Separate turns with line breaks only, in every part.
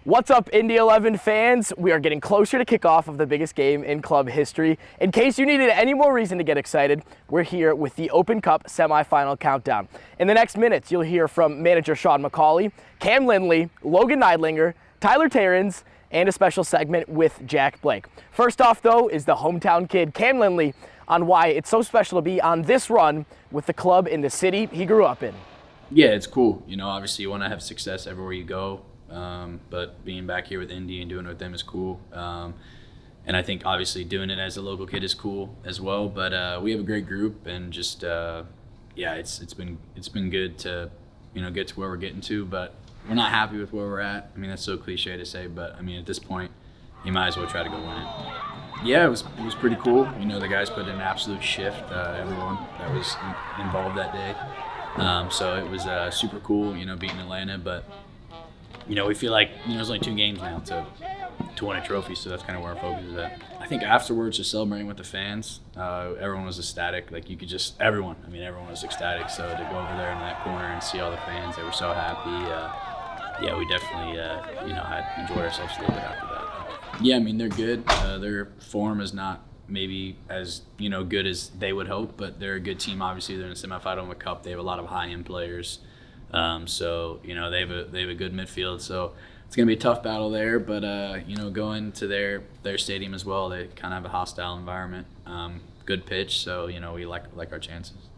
What's up, Indy 11 fans? We are getting closer to kickoff of the biggest game in club history. In case you needed any more reason to get excited, we're here with the Open Cup semifinal countdown. In the next minutes, you'll hear from manager McAuley, Cam Lindley, Logan Niedlinger, Tyler Terens, and a special segment with Jack Blake. First off, though, is the hometown kid, Cam Lindley, on why it's so special to be on this run with the club in the city he grew up in.
Yeah, it's cool. You know, obviously you want to have success everywhere you go. But being back here with Indy and doing it with them is cool. And I think obviously doing it as a local kid is cool as well. But we have a great group, and just it's been good to get to where we're getting to. But we're not happy with where we're at. I mean, that's so cliche to say, but I mean at this point, you might as well try to go win it. Yeah, it was pretty cool. You know, the guys put in an absolute shift. Everyone that was involved that day. So it was super cool. You know, beating Atlanta, but. You know, we feel like, there's only 2 games now to win a trophy, so that's kind of where our focus is at. I think afterwards, just celebrating with the fans, everyone was ecstatic. Like, you could just, everyone was ecstatic. So to go over there in that corner and see all the fans, they were so happy. We definitely, had enjoyed ourselves a little bit after that. Yeah, I mean, they're good. Their form is not maybe as, good as they would hope, but they're a good team. Obviously, they're in the semifinal of the Cup. They have a lot of high-end players. So they have a good midfield, so it's gonna be a tough battle there. But going to their stadium as well, they kind of have a hostile environment, good pitch, so we like our chances.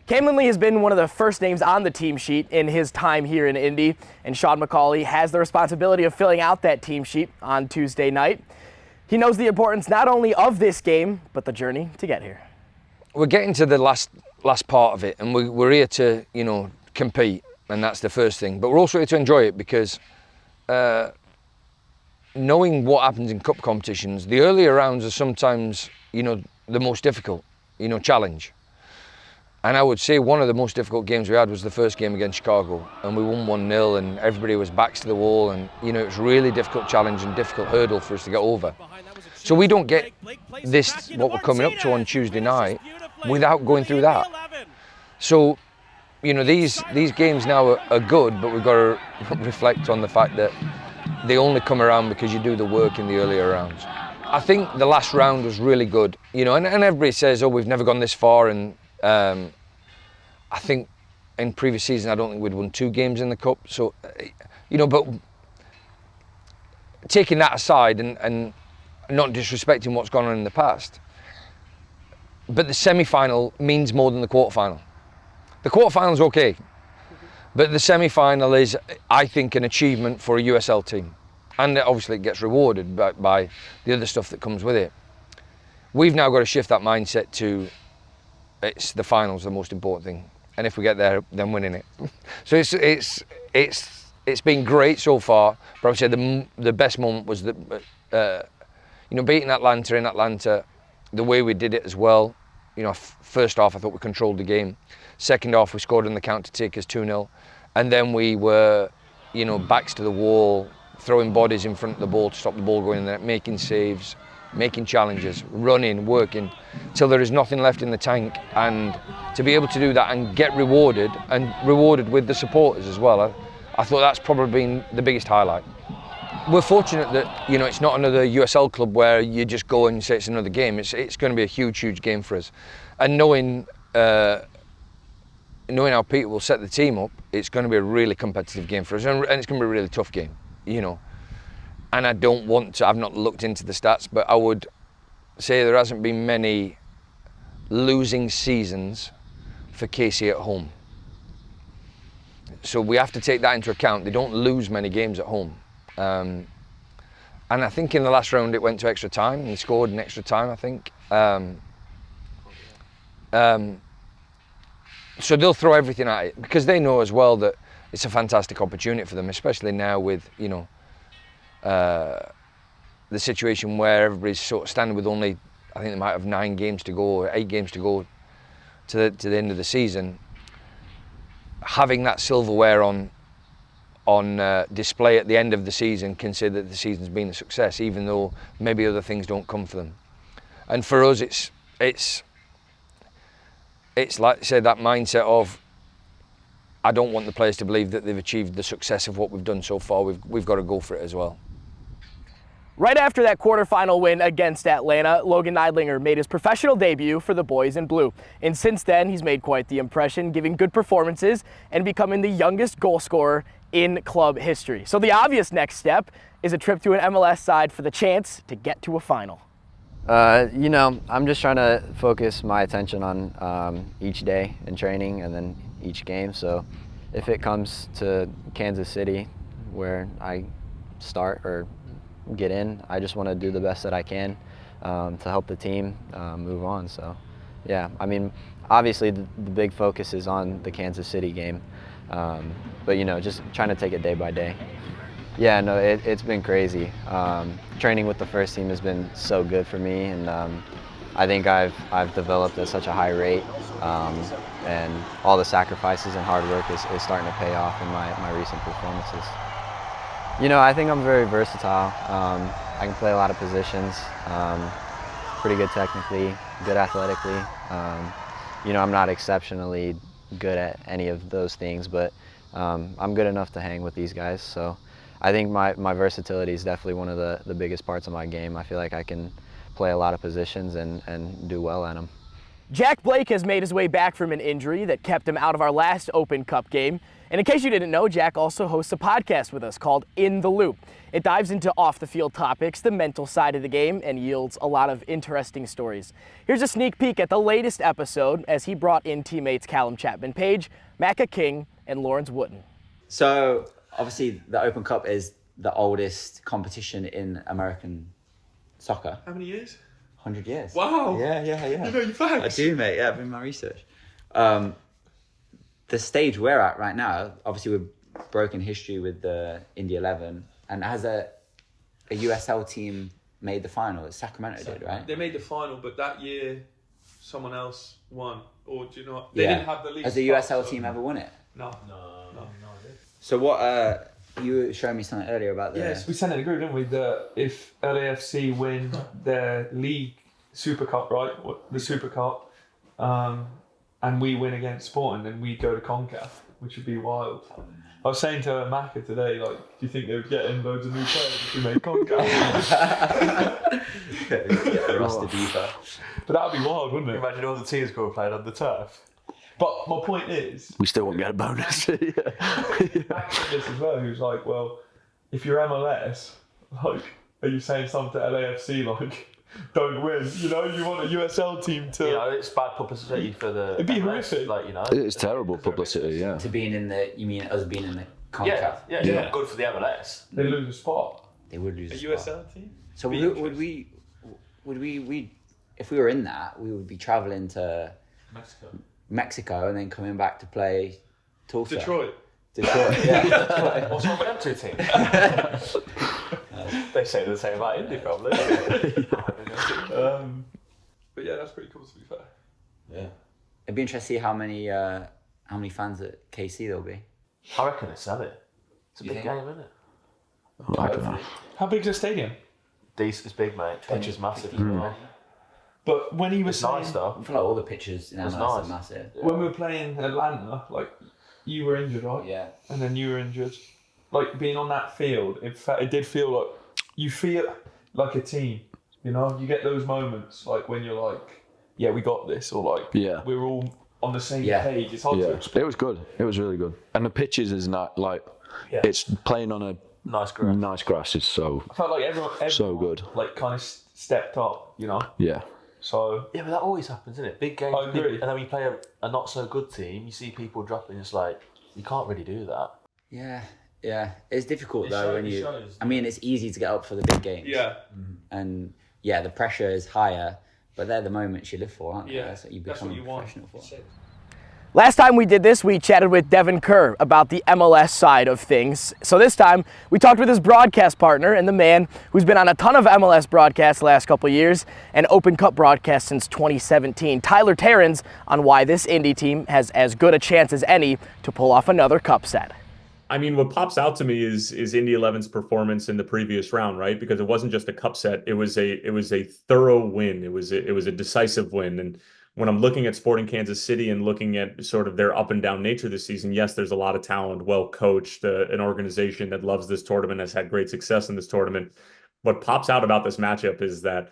Cam Lindley has been one of the first names on the team sheet in his time here in Indy, and McAuley has the responsibility of filling out that team sheet on Tuesday night. He knows the importance not only of this game, but the journey to get here.
We're getting to the last part of it, and we're here to compete. And that's the first thing. But we're also here to enjoy it because knowing what happens in cup competitions, the earlier rounds are sometimes, the most difficult, challenge. And I would say one of the most difficult games we had was the first game against Chicago. And we won 1-0 and everybody was backs to the wall. And, it was a really difficult challenge and difficult hurdle for us to get over. So we don't get this, what we're coming up to on Tuesday night, without going through that. So, these games now are good, but we've got to reflect on the fact that they only come around because you do the work in the earlier rounds. I think the last round was really good, and everybody says, oh, we've never gone this far, and I think in previous season, I don't think we'd won 2 games in the Cup, so, but taking that aside and not disrespecting what's gone on in the past, but the semi-final means more than the quarter-final. The quarterfinal's okay, but the semi-final is, I think, an achievement for a USL team. And obviously it gets rewarded by the other stuff that comes with it. We've now got to shift that mindset to, it's the final's the most important thing. And if we get there, then winning it. So it's been great so far, but I would say the best moment was beating Atlanta in Atlanta, the way we did it as well. First half I thought we controlled the game. Second half we scored on the counter to take us 2-0, and then we were, backs to the wall, throwing bodies in front of the ball to stop the ball going in there, making saves, making challenges, running, working, till there is nothing left in the tank. And to be able to do that and get rewarded, and rewarded with the supporters as well, I thought that's probably been the biggest highlight. We're fortunate that it's not another USL club where you just go and say it's another game. It's going to be a huge game for us, and knowing how Peter will set the team up, it's going to be a really competitive game for us, and it's going to be a really tough game, And I don't want to, I've not looked into the stats, but I would say there hasn't been many losing seasons for KC at home. So we have to take that into account. They don't lose many games at home. And I think in the last round it went to extra time. He scored in extra time, I think. So they'll throw everything at it because they know as well that it's a fantastic opportunity for them, especially now with the situation where everybody's sort of standing with only, I think they might have 9 games to go or 8 games to go to the end of the season. Having that silverware on display at the end of the season, consider that the season's been a success, even though maybe other things don't come for them. And for us, it's like I said, that mindset of I don't want the players to believe that they've achieved the success of what we've done so far. We've got to go for it as well.
Right after that quarterfinal win against Atlanta, Logan Niedlinger made his professional debut for the boys in blue. And since then, he's made quite the impression, giving good performances and becoming the youngest goal scorer in club history. So the obvious next step is a trip to an MLS side for the chance to get to a final.
You know, I'm just trying to focus my attention on each day in training and then each game. So if it comes to Kansas City, where I start or get in, I just want to do the best that I can to help the team move on. So yeah, I mean, obviously the big focus is on the Kansas City game, but you know, just trying to take it day by day. Yeah, no, it's been crazy. Training with the first team has been so good for me, and I think I've developed at such a high rate, and all the sacrifices and hard work is starting to pay off in my recent performances. You know, I think I'm very versatile. I can play a lot of positions, pretty good technically, good athletically. You know, I'm not exceptionally good at any of those things, but I'm good enough to hang with these guys. So I think my versatility is definitely one of the biggest parts of my game. I feel like I can play a lot of positions and do well at them.
Jack Blake has made his way back from an injury that kept him out of our last Open Cup game. And in case you didn't know, Jack also hosts a podcast with us called In the Loop. It dives into off-the-field topics, the mental side of the game, and yields a lot of interesting stories. Here's a sneak peek at the latest episode as he brought in teammates Callum Chapman-Page, Macca King, and Lawrence Wooten.
So obviously the Open Cup is the oldest competition in American soccer.
How many years?
100 years.
Wow.
Yeah.
You know your facts.
I do, mate. Yeah, I've been my research. The stage we're at right now, obviously we've broken history with the Indy 11, and has a USL team made the final? Sacramento did, right?
They made the final, but that year someone else won. Or do you know what? They didn't have the league.
Has the USL team ever won it?
No.
So what, you were showing me something earlier about the...
Yes, we sent it in a group, didn't we? If LAFC win their league Super Cup, right? The Super Cup, and we win against Sporting, then we go to CONCACAF, which would be wild. I was saying to Macca today, like, do you think they would get in loads of new players if we made CONCACAF?
the roster deeper.
But that would be wild, wouldn't it?
Imagine all the teams go playing on the turf.
But my point is...
We still won't get a bonus.
Macca did this as well, he was like, well, if you're MLS, like, are you saying something to LAFC, like... Don't win, you know. You want a USL team to.
You know, it's bad publicity for the.
It'd be
MLS,
horrific.
like, you know.
It's terrible publicity, yeah.
To being in the, you mean us being in the CONCACAF?
Yeah, it's not good for the MLS.
They lose a spot.
They would lose
A
a spot.
USL team.
So would we, if we were in that, we would be travelling to Mexico and then coming back to play Tulsa.
Detroit,
yeah.
What's wrong with them two teams? They say the same about Indy, probably.
But yeah, that's pretty cool to be fair.
Yeah. It'd be interesting to see how many fans at KC there'll be.
I reckon they sell it. It's a big game, isn't it?
I don't know.
How big's the stadium?
Decent, it's big, mate. Pitch is massive.
But when he was
It's
saying,
nice though.
I feel like all the pitches in
It's
MLS
nice.
are massive.
when we were playing Atlanta, like you were injured, right?
Yeah.
And then you were injured. Like being on that field, it did feel like you feel like a team. You know, you get those moments like when you're like, yeah, we got this, or like,
Yeah.
we're all on the same
Yeah.
page. It's hard
Yeah,
to explain.
it was good. It was really good. And the pitches is not like,
Yeah.
it's playing on a
Nice grass.
nice grass is so,
I felt like everyone
so good.
like kind of stepped up, you know.
Yeah.
So
Yeah, but that always happens, isn't it? Big games.
I agree.
And then when you play a not so good team, you see people dropping. It's like, you can't really do that.
Yeah. It's difficult
It
though
shows-
when
it
you.
shows.
I mean, it's easy to get up for the big games.
yeah,
And yeah, the pressure is higher, but they're the moments you live for, aren't they?
Yeah,
That's what you
that's
become
what you want.
professional for.
Last time we did this, we chatted with Devin Kerr about the MLS side of things. So this time, we talked with his broadcast partner and the man who's been on a ton of MLS broadcasts the last couple of years and Open Cup broadcasts since 2017, Tyler Terens, on why this Indy team has as good a chance as any to pull off another cup set.
I mean, what pops out to me is Indy 11's performance in the previous round, right? Because it wasn't just a cup set; it was a thorough win. It was a decisive win, and when I'm looking at Sporting Kansas City and looking at sort of their up and down nature this season, yes, there's a lot of talent, well coached, an organization that loves this tournament, has had great success in this tournament. What pops out about this matchup is that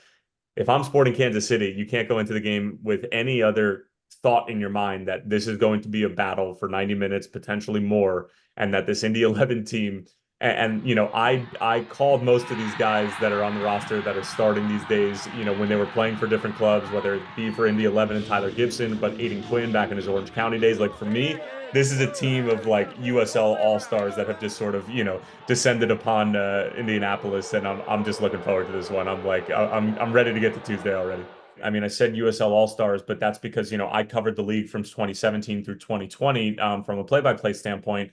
if I'm Sporting Kansas City, you can't go into the game with any other thought in your mind that this is going to be a battle for 90 minutes, potentially more, and that this Indy 11 team, and you know, I called most of these guys that are on the roster that are starting these days, you know, when they were playing for different clubs, whether it be for Indy 11 and Tyler Gibson, but Aiden Quinn back in his Orange County days. Like for me, this is a team of like USL All-Stars that have just sort of, you know, descended upon Indianapolis, and I'm just looking forward to this one. I'm like, I'm ready to get to Tuesday already. I mean, I said USL All-Stars, but that's because, you know, I covered the league from 2017 through 2020 from a play-by-play standpoint.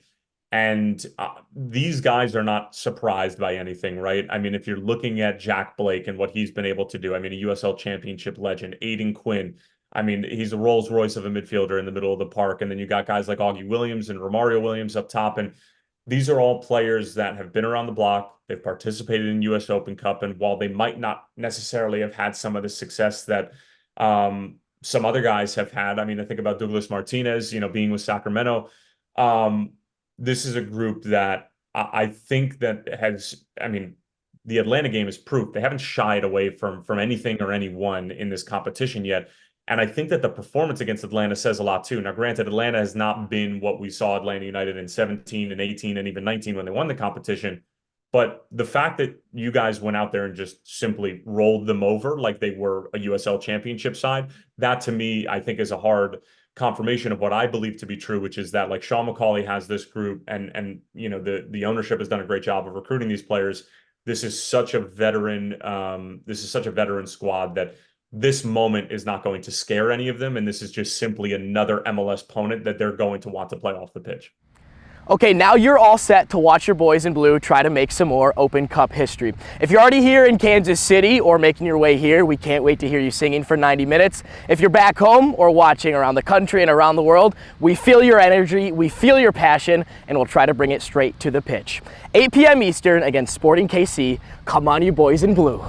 And these guys are not surprised by anything, right? I mean, if you're looking at Jack Blake and what he's been able to do, I mean, a USL Championship legend, Aiden Quinn, I mean, he's a Rolls Royce of a midfielder in the middle of the park. And then you got guys like Augie Williams and Romario Williams up top. And these are all players that have been around the block. They've participated in US Open Cup. And while they might not necessarily have had some of the success that some other guys have had, I mean, I think about Douglas Martinez, you know, being with Sacramento. This is a group that I think that has, I mean, the Atlanta game is proof. They haven't shied away from anything or anyone in this competition yet. And I think that the performance against Atlanta says a lot too. Now, granted, Atlanta has not been what we saw Atlanta United in 17 and 18 and even 19 when they won the competition. But the fact that you guys went out there and just simply rolled them over like they were a USL Championship side, that to me, I think is a hard confirmation of what I believe to be true, which is that like Sean McAuley has this group and you know, the ownership has done a great job of recruiting these players. This is such a veteran squad that this moment is not going to scare any of them. And this is just simply another MLS opponent that they're going to want to play off the pitch.
Okay, now you're all set to watch your boys in blue try to make some more Open Cup history. If you're already here in Kansas City or making your way here, we can't wait to hear you singing for 90 minutes. If you're back home or watching around the country and around the world, we feel your energy, we feel your passion, and we'll try to bring it straight to the pitch. 8 p.m. Eastern against Sporting KC. Come on, you boys in blue.